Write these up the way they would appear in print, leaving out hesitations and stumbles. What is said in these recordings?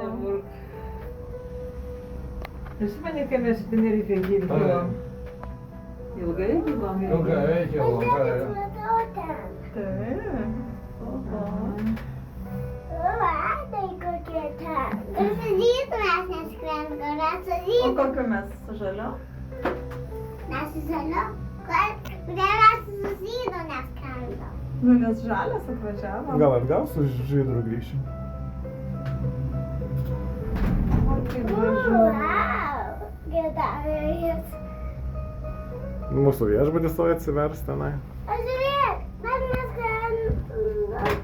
Neburk. Prisimeni, kai mes į Tenerifę gyvenom? Ilgai gyvom? Ilgai gyvom. Pažiūrėkit, matau ten. Taip. Oho. Tai kokie ten. Ir su zydu mes neskrendam, mes su O zydu. kokiu mes su žaliu? Mes su žaliu. Kodėl mes su zydu neskrendam? Nu, nes žalias atvažiavo. Gal atgal su žydru grįšim? O, kaip gražu. Wow. Gedaris. Mūsų viešbutis to atsivers tenai. Pažiūrėk, mes neskrendam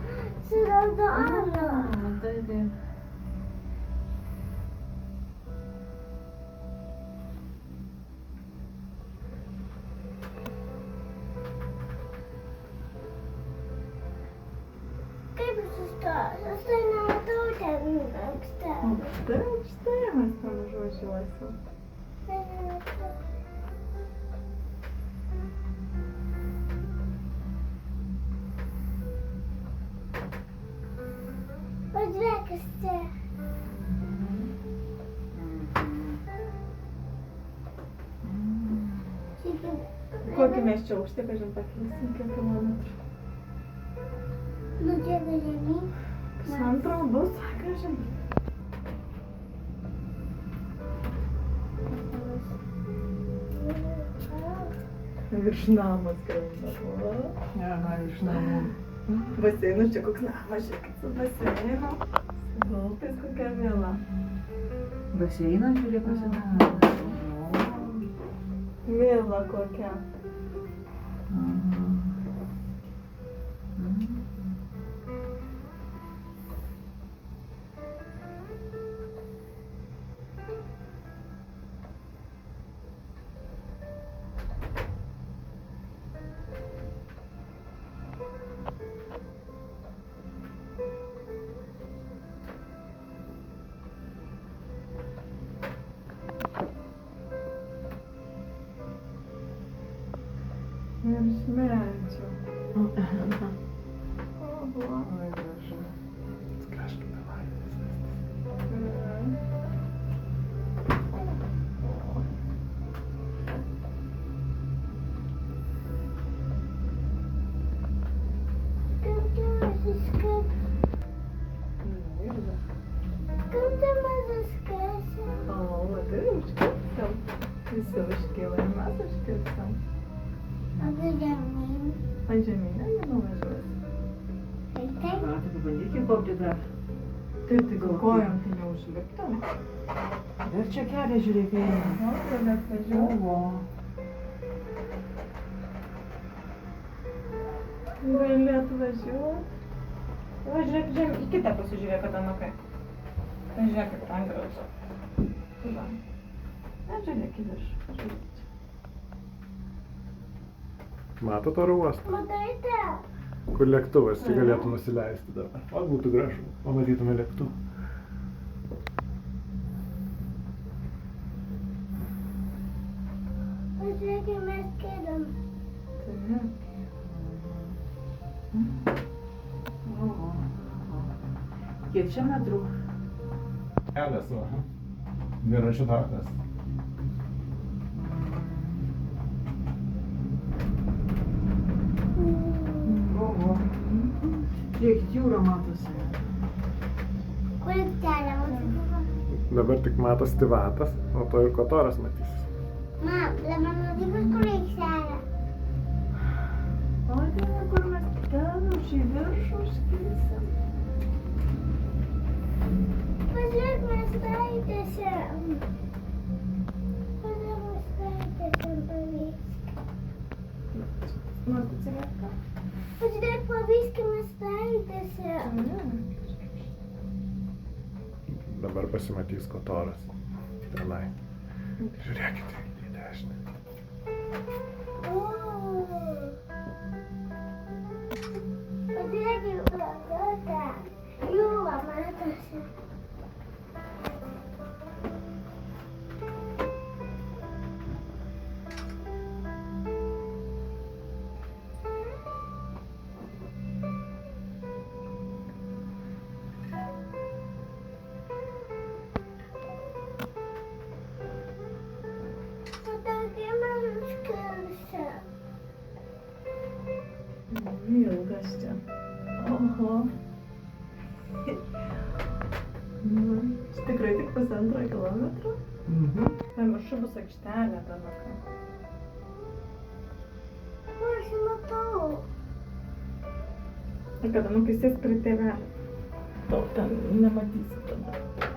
su raudonu. Taip. Kaip sustos? Aš tai nematau ten anksti. Taip, štai mes ten užvažiuosim. Pažiūrėk, kas čia. Kokį mes čia aukštį, kažin pakilsim, kiek kilometrų. Nu, čia žemyn. Pusantro bus, kažin. Virš namo skrenda. Aha, iš namų. Baseinas čia koks namas, žiūrėkit, su baseinu. Su gultais kokia vila. Baseiną žiūrėk pasidarė. Vila kokia. Virš medžio. Oho. Oi, gražu. Kažkaip davai. Kaip čia suskap? Kaip čia mes suskapsim? O, tai užkirsim. Visi užkilo ir mes užkirsim. O tai žemyn. O žemynę nenuvažiuosim. Tai taip. Tai pabandykim kopti dar. Taip, tai gal kojom tai neužliptum. Dar čia kelią žiūrėk eina. O, gal atvažiuosim. Oho. Gali atvažiuoti. Va, žiūrėk, žiūrėk, į kitą pasižiūrėk, kada nukai. Tai žiūrėk, kaip ten gražu. Va. Na, žiūrėk į viršų. Žiūrėk čia. Matot oro uostą, Matai tą? kur lėktuvas čia galėtų nusileisti dabar. O būtų gražu, pamatytume lėktuvą. Pažiūrėk, kaip mes kėdam. Taip. Oho. Kiek čia metrų? Kelias, va. Dviračių takas. Oho. Žiūrėk, jūra matosi. Kur kelią mūsų? Dabar tik matos Tivatas, o to ir Kotoras matysis. Mam, dabar matybus kur kelią. O, ten, kur mes ten už į viršų užkilsim. Pažiūrėk, mes taitėsim. Pažiūrėk, mes taitėsim pavyzdį. Nors atsiverka. Pažiūrėk, pavyzdį mes taitėsim. Dabar pasimatys Kotoras. Tenai. Žiūrėkite į dešinę. Pažiūrėk, jau plakata. Jūra matosi. Tokia mažas kelsia. Ilgas čia. Oho. Nu, čia tikrai tik 1,5 kilometro. Ten viršų bus aikštelė tada. Aš matau. Ir kada nukisės prie tėvelio. Tau ten nematysi tada.